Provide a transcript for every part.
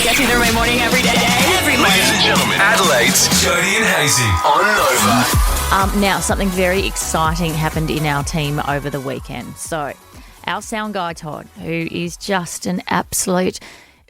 Get you through my morning every day. Ladies and gentlemen, Adelaide's Jodie and Hayesy on Nova. Now, something very exciting happened in our team over the weekend. So, our sound guy, Todd, who is just an absolute...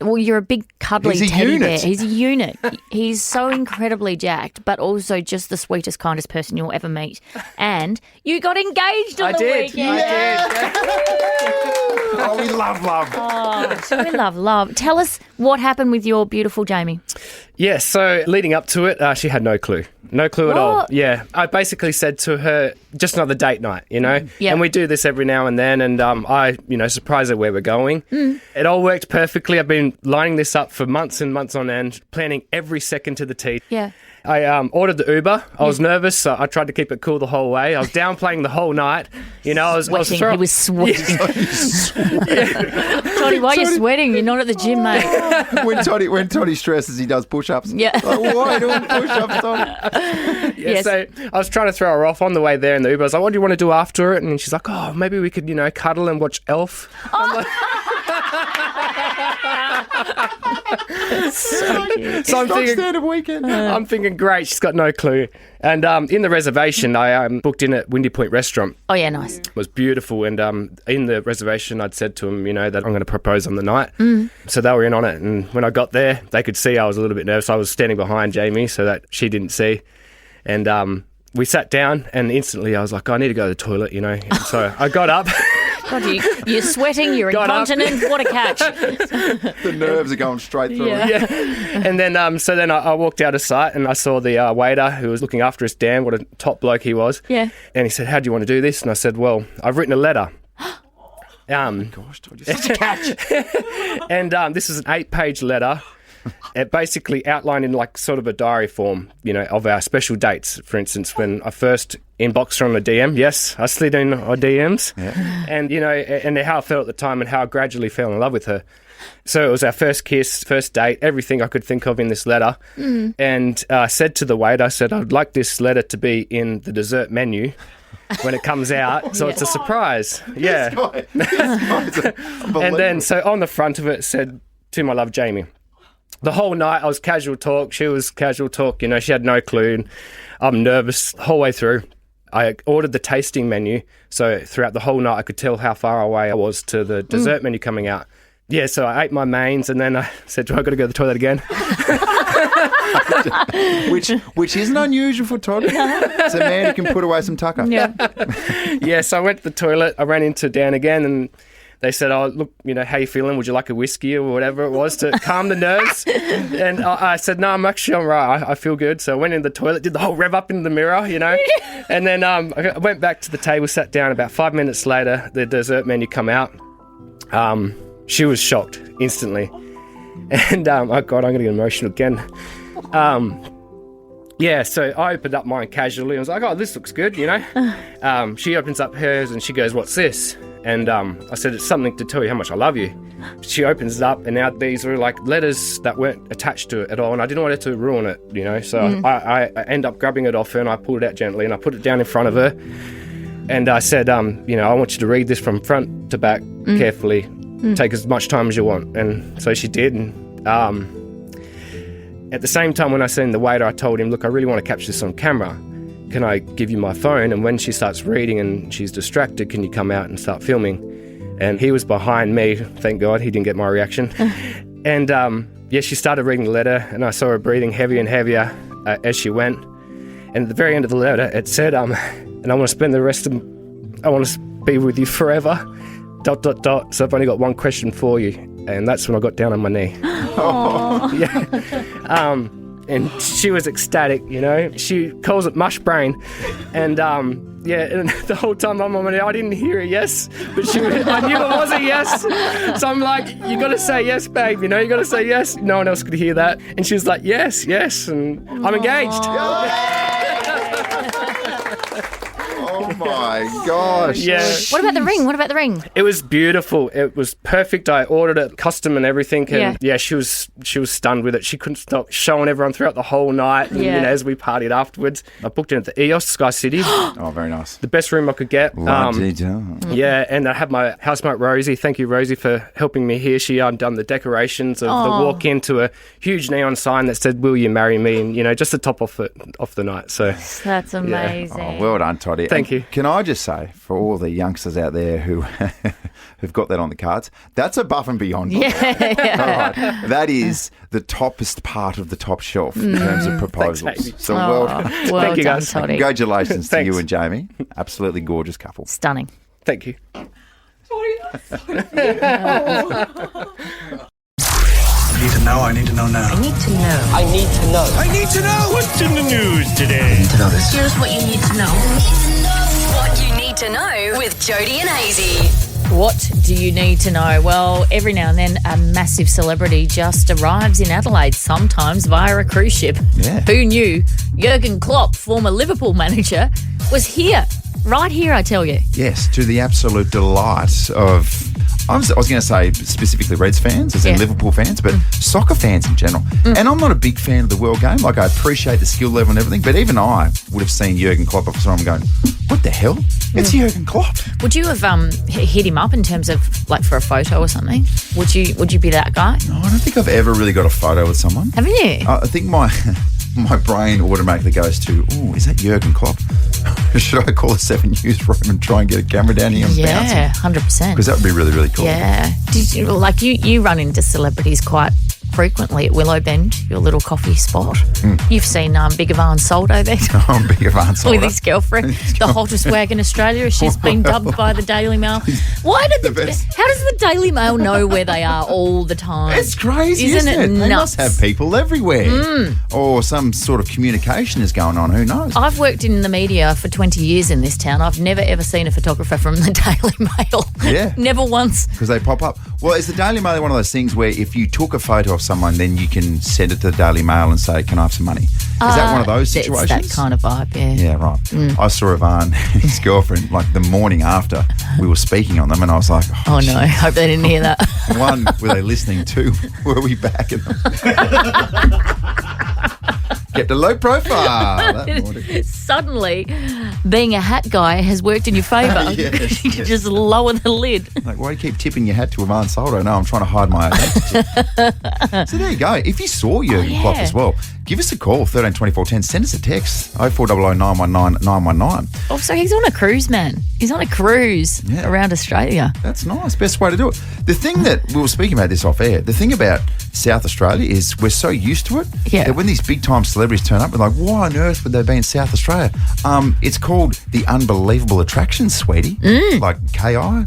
Well, you're a big cuddly He's a teddy unit. bear. He's a unit. He's so incredibly jacked, but also just the sweetest, kindest person you'll ever meet. And you got engaged on the weekend. I did. Oh, we love love. Oh, so we love. Tell us what happened with your beautiful Jamie. Yeah, so leading up to it, she had no clue. No clue at all. What? Yeah, I basically said to her, just another date night, you know? Yeah. And we do this every now and then, and I, surprise her where we're going. It all worked perfectly. I've been lining this up for months and months on end, planning every second to the T. Yeah. I ordered the Uber. I was nervous, so I tried to keep it cool the whole way. I was downplaying the whole night. I was Sweating. He was sweating. Toddy, why are you sweating? You're not at the gym, mate. When Toddy stresses, he does push-ups. Yeah. Like, why are you doing push-ups, Toddy? Yeah, so I was trying to throw her off on the way there in the Uber. I was like, what do you want to do after it? And she's like, oh, maybe we could, cuddle and watch Elf. So cute. So Standard weekend. I'm thinking, great, she's got no clue. And in the reservation, I booked in at Windy Point Restaurant. Oh, yeah, nice. It was beautiful. And in the reservation, I'd said to them, that I'm going to propose on the night. So they were in on it. And when I got there, they could see I was a little bit nervous. I was standing behind Jamie so that she didn't see. And we sat down and instantly I was like, I need to go to the toilet, And so I got up. God, you're sweating, you're Got up. incontinent. What a catch. The nerves are going straight through. Yeah. Yeah. And then I walked out of sight and I saw the waiter who was looking after us, Dan, what a top bloke he was. Yeah. And he said, how do you want to do this? And I said, well, I've written a letter. Gosh, Toddy, such a catch. And this is an 8-page letter. It basically outlined in like sort of a diary form, of our special dates. For instance, when I first inboxed her on a DM, yes, I slid in our DMs, and and how I felt at the time and how I gradually fell in love with her. So it was our first kiss, first date, everything I could think of in this letter. And I said to the waiter, I said, I'd like this letter to be in the dessert menu when it comes out, so it's a surprise. Yeah. This guy's unbelievable. And then so on the front of it said, to my love, Jamie. The whole night I was casual talk. She was casual talk. She had no clue. I'm nervous the whole way through. I ordered the tasting menu. So throughout the whole night I could tell how far away I was to the dessert menu coming out. Yeah, so I ate my mains and then I said, do I got to go to the toilet again? which isn't unusual for Toddy. It's a man who can put away some tucker. Yeah. Yeah, so I went to the toilet. I ran into Dan again and they said, oh, look, how you feeling? Would you like a whiskey or whatever it was to calm the nerves? And I said, no, I'm right. I feel good. So I went in the toilet, did the whole rev up in the mirror, And then I went back to the table, sat down. About 5 minutes later, the dessert menu come out. She was shocked instantly. And, oh, God, I'm going to get emotional again. Yeah, so I opened up mine casually. I was like, oh, this looks good, She opens up hers and she goes, what's this? And I said, it's something to tell you how much I love you. She opens it up and now these are like letters that weren't attached to it at all. And I didn't want her to ruin it, So I end up grabbing it off her and I pulled it out gently and I put it down in front of her. And I said, I want you to read this from front to back carefully. Take as much time as you want. And so she did. And at the same time when I sent the waiter, I told him, look, I really want to capture this on camera. Can I give you my phone? And when she starts reading and she's distracted, can you come out and start filming? And he was behind me. Thank God he didn't get my reaction. And she started reading the letter and I saw her breathing heavier and heavier as she went. And at the very end of the letter, it said, and I want to spend the rest of, I want to be with you forever, ... So I've only got one question for you. And that's when I got down on my knee. Yeah. And she was ecstatic, She calls it mush brain. And, and the whole time I'm on my knee, I didn't hear a yes. But I knew it was a yes. So I'm like, you got to say yes, babe. You got to say yes. No one else could hear that. And she was like, yes. And I'm engaged. Oh my gosh. Yeah. What about the ring? What about the ring? It was beautiful. It was perfect. I ordered it custom and everything. And Yeah. she was stunned with it. She couldn't stop showing everyone throughout the whole night. And, Yeah. as we partied afterwards, I booked in at the EOS Sky City. Oh, very nice. The best room I could get. Yeah, and I had my housemate Rosie. Thank you, Rosie, for helping me here. She done the decorations of the walk-in to a huge neon sign that said, "Will you marry me?" And just the top off the night. So That's amazing. Oh, well done, Toddy. Thank And you. Can I just say, for all the youngsters out there who who've got that on the cards, that's above and beyond. Yeah. All right. That is the toppest part of the top shelf in terms of proposals. Hayesy. So well done. Well Thank you, done, guys. Toddy. Congratulations to Thanks. you and Jamie. Absolutely gorgeous couple. Stunning. Thank you. I need to know. I need to know now. I need to know. I need to know. I need to know. What's in the news today? I need to know this. Here's what you need to know. What you need to know with Jodie and Hayesy. What do you need to know? Well, every now and then a massive celebrity just arrives in Adelaide, sometimes via a cruise ship. Yeah. Who knew Jurgen Klopp, former Liverpool manager, was here, right here, I tell you. Yes, to the absolute delight of, I was going to say specifically Reds fans, as in Yeah. Liverpool fans, but soccer fans in general. And I'm not a big fan of the world game. Like, I appreciate the skill level and everything, but even I would have seen Jurgen Klopp if I saw him going, what the hell? It's Jurgen Klopp. Would you have hit him up in terms of, like, for a photo or something? Would you be that guy? No, I don't think I've ever really got a photo with someone. Haven't you? I think my brain automatically goes to, oh, is that Jurgen Klopp? Should I call a 7 Newsroom and try and get a camera down here and bounce Yeah, him? 100%. Because that would be really, really cool. Yeah. Did you, like, you run into celebrities quite frequently at Willowbend, your little coffee spot. You've seen Big Ivan Soldo there I'm big advance with his girlfriend, the hottest wag in Australia, as she's been dubbed by the Daily Mail. Why did The best. how does the Daily Mail know where they are all the time? It's crazy, Isn't isn't it it? They nuts? must have people everywhere. Or some sort of communication is going on. Who knows? I've worked in the media for 20 years in this town. I've never ever seen a photographer from the Daily Mail. Yeah. Never once. Because they pop up. Well, is the Daily Mail one of those things where if you took a photo of someone, then you can send it to the Daily Mail and say, can I have some money? Is that one of those situations? It's that kind of vibe, yeah. Yeah, right. I saw Ivan and his girlfriend like the morning after we were speaking on them, and I was like, Oh no, hope they didn't hear that. one, were they listening? Two, were we backing them? Kept a low profile that morning. Suddenly, being a hat guy has worked in your favour. Yes, You yes. just lower the lid. Like, why do you keep tipping your hat to Ivan Soldo? No, I'm trying to hide my identity. So there you go. If you saw Jurgen Klopp as well, give us a call, 13 24 10. Send us a text, 0400 919 919. Oh, so he's on a cruise, man. He's on a cruise Yeah. around Australia. That's nice. Best way to do it. The thing that we were speaking about this off air, the thing about South Australia is we're so used to it that when these big time celebrities turn up, we're like, why on earth would they be in South Australia? It's called the unbelievable attractions, sweetie. Like KI, our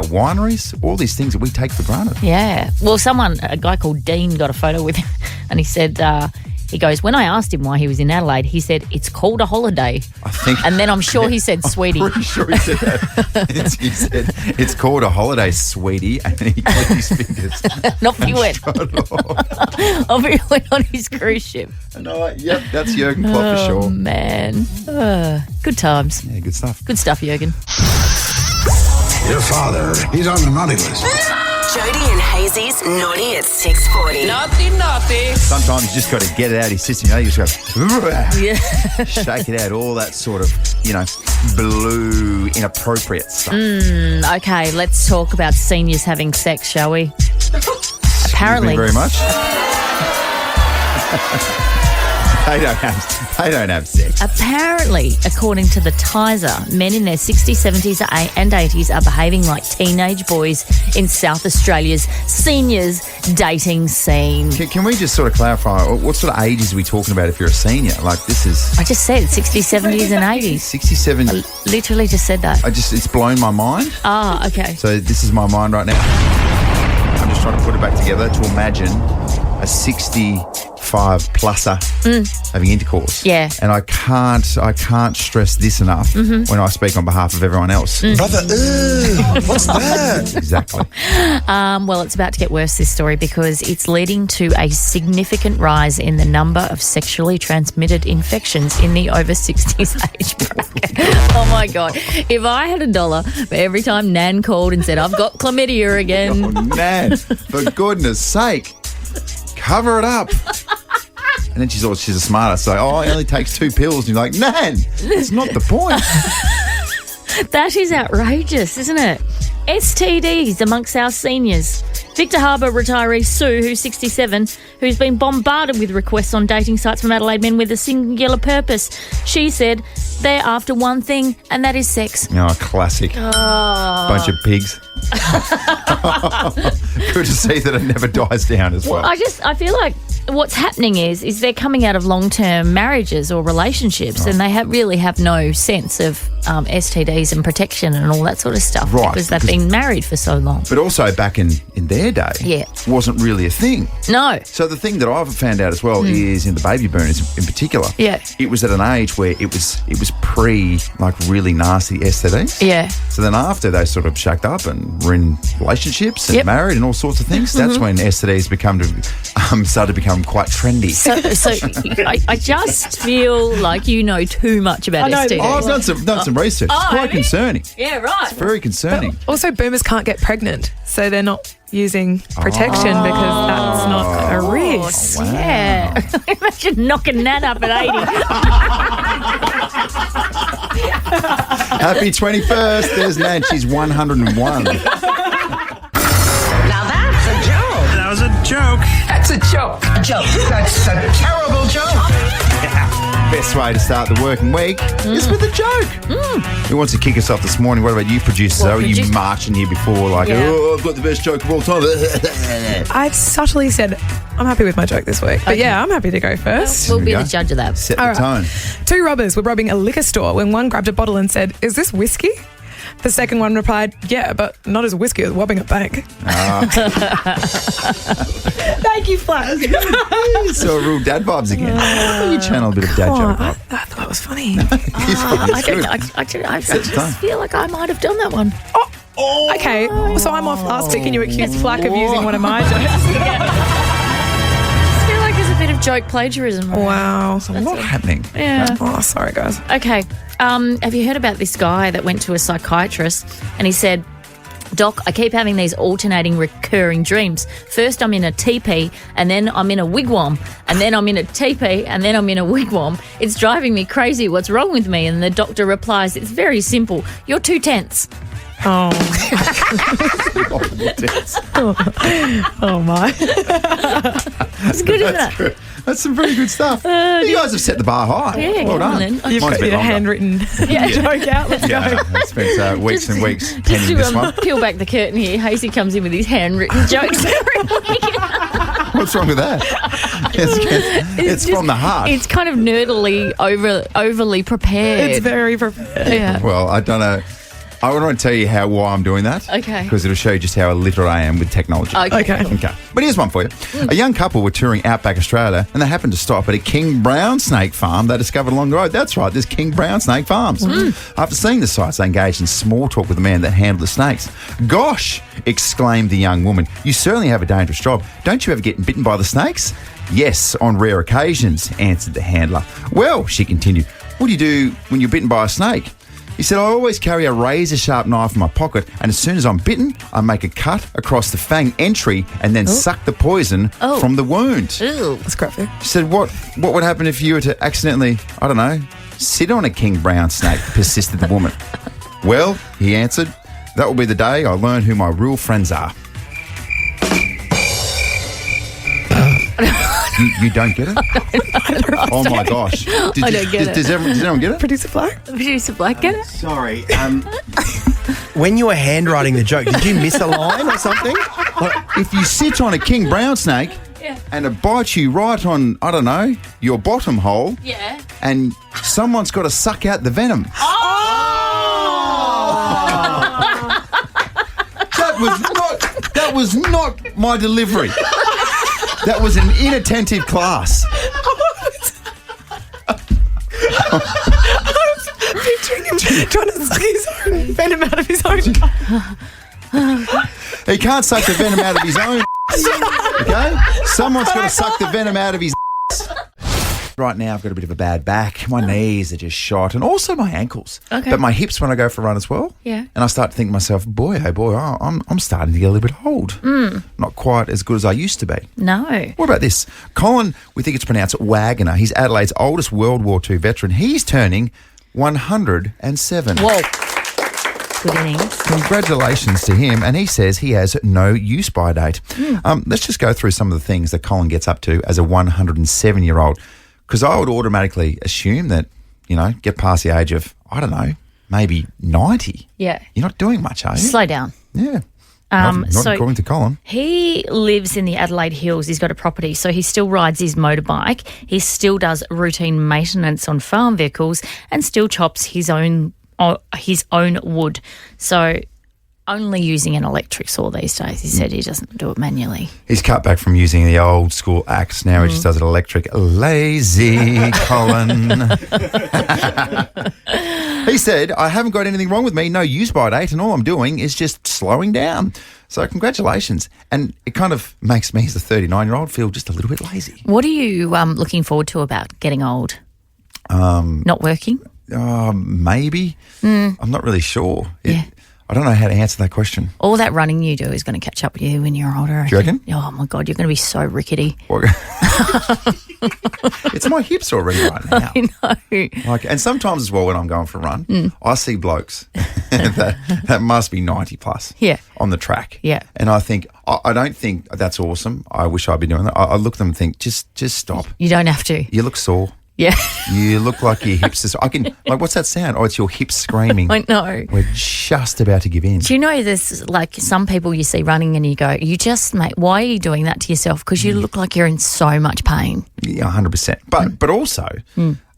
wineries, all these things that we take for granted. Yeah. Well, a guy called Dean got a photo with him and he said, he goes, when I asked him why he was in Adelaide, he said, it's called a holiday. I think. And then I'm sure he said, sweetie. Pretty sure he said that. He said, it's called a holiday, sweetie. And then he clicked his fingers. And off he went. Off he went on his cruise ship. And I'm like, yep, that's Jurgen Klopp for Oh, sure. man. Good times. Yeah, good stuff. Good stuff, Jurgen. Your father, he's on the naughty list. Jodie and Hayes's Naughty at 6:40. Naughty. Sometimes you just got to get it out of your system. You just go, Yeah. shake it out, all that sort of, blue, inappropriate stuff. Okay, let's talk about seniors having sex, shall we? Apparently. Thank you very much. They don't have sex. Apparently, according to the Tizer, men in their 60s, 70s and 80s are behaving like teenage boys in South Australia's seniors dating scene. Can we just sort of clarify, what sort of ages are we talking about if you're a senior? Like, this is I just said 60s, 70s and 80s. 67. Literally just said that. It's blown my mind. Ah, okay. So this is my mind right now. I'm just trying to put it back together to imagine a 5-pluser having intercourse. Yeah. And I can't stress this enough when I speak on behalf of everyone else. Brother, what's that? Exactly. Well, it's about to get worse, this story, because it's leading to a significant rise in the number of sexually transmitted infections in the over 60s age bracket. Oh, my God. If I had $1 for every time Nan called and said, I've got chlamydia again. Oh, Nan, for goodness sake, cover it up. And then she's a smartass. So, it only takes 2 pills. And you're like, Nan, it's not the point. That is outrageous, isn't it? STDs amongst our seniors. Victor Harbour retiree Sue, who's 67, who's been bombarded with requests on dating sites from Adelaide men with a singular purpose. She said they're after one thing, and that is sex. Oh, classic. Bunch of pigs. Good to see that it never dies down as well. I feel like what's happening is they're coming out of long-term marriages or relationships, and they really have no sense of STDs and protection and all that sort of stuff, Right, because they've been married for so long. But also back in their day, wasn't really a thing. No. So the thing that I've found out as well is in the baby boomers in particular, it was at an age where it was pre really nasty STDs. Yeah. So then after they sort of shacked up and were in relationships and married and all sorts of things, that's when STDs started to become quite trendy. So I just feel like you know too much about STDs. I've done some research. It's quite concerning. Yeah, right. It's very concerning. Also, boomers can't get pregnant, so they're not using protection because that's not a risk. Wow. Yeah. Imagine knocking that up at 80. Happy 21st. There's Nan. She's 101. Now that's a joke. That was a joke. That's a joke. A joke. That's a terrible joke. Best way to start the working week is with a joke. Who wants to kick us off this morning? What about you, producer Zoe? You marching here before like, I've got the best joke of all time. I've subtly said I'm happy with my joke this week. But I'm happy to go first. We'll be the judge of that. Set the tone. 2 robbers were robbing a liquor store when one grabbed a bottle and said, "Is this whiskey?" The second one replied, "Yeah, but not as whiskey as robbing a bank." Thank you, Flash. So real dad vibes again. You channel a bit of dad joke vibe. I thought it was funny. I just feel like I might have done that one. Okay, so I'm off last week and you accused Flack of using one of my jokes. I feel like there's a bit of joke plagiarism. Right? Wow. There's a lot happening. Yeah. Oh, sorry, guys. Okay. Have you heard about this guy that went to a psychiatrist and he said, "Doc, I keep having these alternating recurring dreams. First I'm in a teepee and then I'm in a wigwam and then I'm in a teepee and then I'm in a wigwam. It's driving me crazy. What's wrong with me?" And the doctor replies, "It's very simple. You're 2 tenths." Oh. Oh my. It's good, isn't it? Good. That's some very good stuff. You guys have set the bar high. Yeah, well done. then. You've Mine's a got bit your longer. handwritten joke out. Let's go. I spent weeks and weeks penning this one. Peel back the curtain here. Hayesy comes in with his handwritten jokes every week. What's wrong with that? It's just- from the heart. It's kind of nerdily overly prepared. It's very prepared. Yeah. Well, I don't know. I want to tell you why I'm doing that. Okay. Because it'll show you just how illiterate I am with technology. Okay. Okay. But here's one for you. A young couple were touring Outback Australia and they happened to stop at a king brown snake farm they discovered along the road. That's right, there's king brown snake farms. After seeing the sights, they engaged in small talk with the man that handled the snakes. "Gosh," exclaimed the young woman, "you certainly have a dangerous job. Don't you ever get bitten by the snakes?" "Yes, on rare occasions," answered the handler. "Well," she continued, "what do you do when you're bitten by a snake?" He said, "I always carry a razor-sharp knife in my pocket, and as soon as I'm bitten, I make a cut across the fang entry and then suck the poison from the wound." Ew. That's scruffy. She said, what would happen if you were to accidentally, I don't know, sit on a king brown snake?" persisted the woman. "Well," he answered, "that will be the day I learn who my real friends are." You don't get it? Oh my gosh. I don't get it. Does everyone get it? Producer Flack? Producer Black, get it? Sorry. When you were handwriting the joke, did you miss a line or something? If you sit on a king brown snake and it bites you right on, I don't know, your bottom hole, Yeah. and someone's got to suck out the venom. That was not my delivery. That was an inattentive class. Picturing him trying to suck his own venom out of his own. He can't suck the venom out of his own. Okay? Someone's got to suck the venom out of his. Right now, I've got a bit of a bad back. My knees are just shot, and also my ankles. Okay. But my hips when I go for a run as well. Yeah. And I start to think to myself, boy, oh boy, I'm starting to get a little bit old. Not quite as good as I used to be. No. What about this? Colin, we think it's pronounced Wagner. He's Adelaide's oldest World War II veteran. He's turning 107. Whoa. Good innings. Congratulations to him. And he says he has no use-by date. Let's just go through some of the things that Colin gets up to as a 107-year-old. Because I would automatically assume that, get past the age of, I don't know, maybe 90. Yeah. You're not doing much, are you? Slow down. Yeah. Not according to Colin. He lives in the Adelaide Hills. He's got a property, so he still rides his motorbike. He still does routine maintenance on farm vehicles and still chops his own wood. So only using an electric saw these days. He said he doesn't do it manually. He's cut back from using the old school axe. Now he just does it electric. Lazy Colin. He said, I haven't got anything wrong with me, no use by date, and all I'm doing is just slowing down. So congratulations. And it kind of makes me as a 39-year-old feel just a little bit lazy. What are you looking forward to about getting old? Not working? Maybe. I'm not really sure. Yeah. I don't know how to answer that question. All that running you do is going to catch up with you when you're older. Do you reckon? Oh, my God, you're going to be so rickety. It's my hips already right now. I know. And sometimes as well when I'm going for a run, I see blokes that must be 90 plus on the track. Yeah. And I think, I don't think that's awesome. I wish I'd be doing that. I look at them and think, just stop. You don't have to. You look sore. Yeah. You look like your hips are, what's that sound? Oh, it's your hips screaming. I know. We're just about to give in. Do you know there's some people you see running and you go, mate, why are you doing that to yourself? Because you look like you're in so much pain. Yeah, 100%. But also,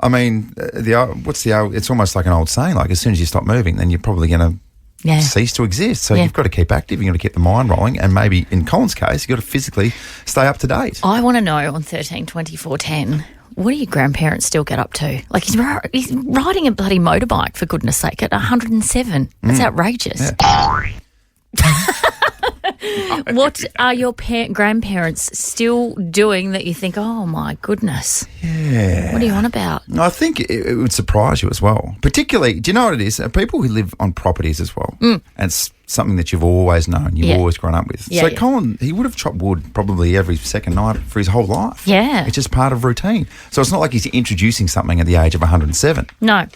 I mean, it's almost like an old saying, like as soon as you stop moving, then you're probably going to cease to exist. So you've got to keep active. You've got to keep the mind rolling. And maybe in Colin's case, you've got to physically stay up to date. I want to know on 13, 24, 10, what do your grandparents still get up to? Like he's riding a bloody motorbike, for goodness sake, at 107. That's outrageous. Yeah. What are your grandparents still doing that you think, oh, my goodness? Yeah. What are you on about? I think it would surprise you as well. Particularly, do you know what it is? People who live on properties as well. And it's something that you've always known, you've always grown up with. So Colin, he would have chopped wood probably every second night for his whole life. Yeah. It's just part of routine. So it's not like he's introducing something at the age of 107. No.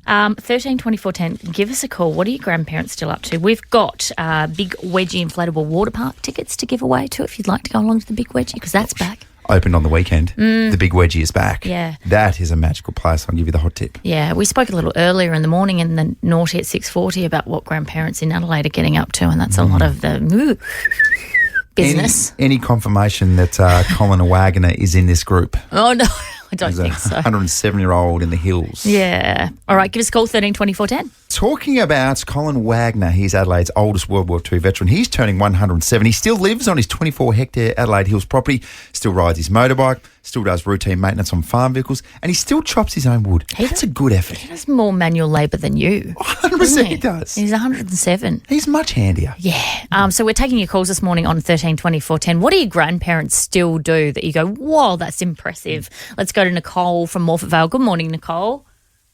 13 24 10, give us a call. What are your grandparents still up to? We've got Big Wedgie inflatable water park tickets to give away too if you'd like to go along to the Big Wedgie, because that's back. Opened on the weekend. The Big Wedgie is back. Yeah. That is a magical place. I'll give you the hot tip. Yeah, we spoke a little earlier in the morning in the Naughty at 6:40 about what grandparents in Adelaide are getting up to, and that's a lot of the business. Any confirmation that Colin Wagner is in this group? Oh, no. I don't think so. 107-year-old in the hills. Yeah. All right, give us a call, 13 24 10. Talking about Colin Wagner, he's Adelaide's oldest World War II veteran. He's turning 107. He still lives on his 24-hectare Adelaide Hills property, still rides his motorbike, still does routine maintenance on farm vehicles, and he still chops his own wood. That's a good effort. He does more manual labour than you. 100% he does. He's 107. He's much handier. Yeah. So we're taking your calls this morning on 13 24 10. What do your grandparents still do that you go, whoa, that's impressive? Let's go to Nicole from Morfett Vale. Good morning, Nicole.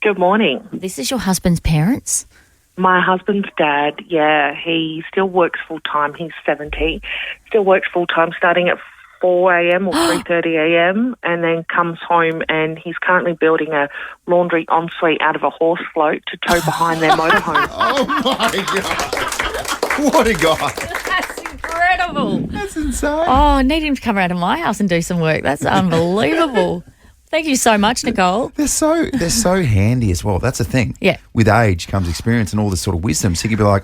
Good morning. This is your husband's parents? My husband's dad, he still works full-time. He's 70. Still works full-time starting at 4 a.m. or 3:30 a.m. and then comes home and he's currently building a laundry ensuite out of a horse float to tow behind their motorhome. Oh, my God. What a guy. That's incredible. That's insane. Oh, I need him to come around to my house and do some work. That's unbelievable. Thank you so much, Nicole. They're so handy as well. That's the thing. Yeah. With age comes experience and all this sort of wisdom. So you could be like,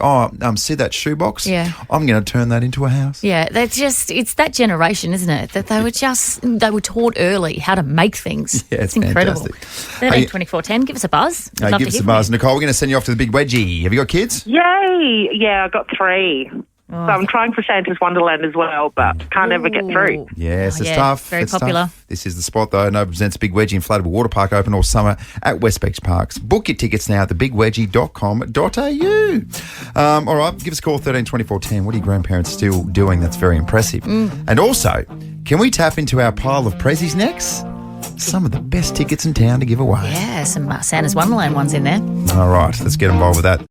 see that shoebox? Yeah. I'm going to turn that into a house. Yeah, it's that generation, isn't it? That they were taught early how to make things. Yeah, it's incredible. fantastic. 13 24 10, give us a buzz. Give us a buzz. Nicole, we're going to send you off to the Big Wedgie. Have you got kids? Yay! Yeah, I got 3. So I'm trying for Santa's Wonderland as well, but can't ever get through. Yes, it's tough. Very it's popular. Tough. This is the spot, though. Nova presents Big Wedgie Inflatable Water Park open all summer at West Beach Parks. Book your tickets now at thebigwedgie.com.au. All right, give us a call, 13 24 10. What are your grandparents still doing that's very impressive? And also, can we tap into our pile of prezzies next? Some of the best tickets in town to give away. Yeah, some Santa's Wonderland ones in there. All right, let's get involved with that.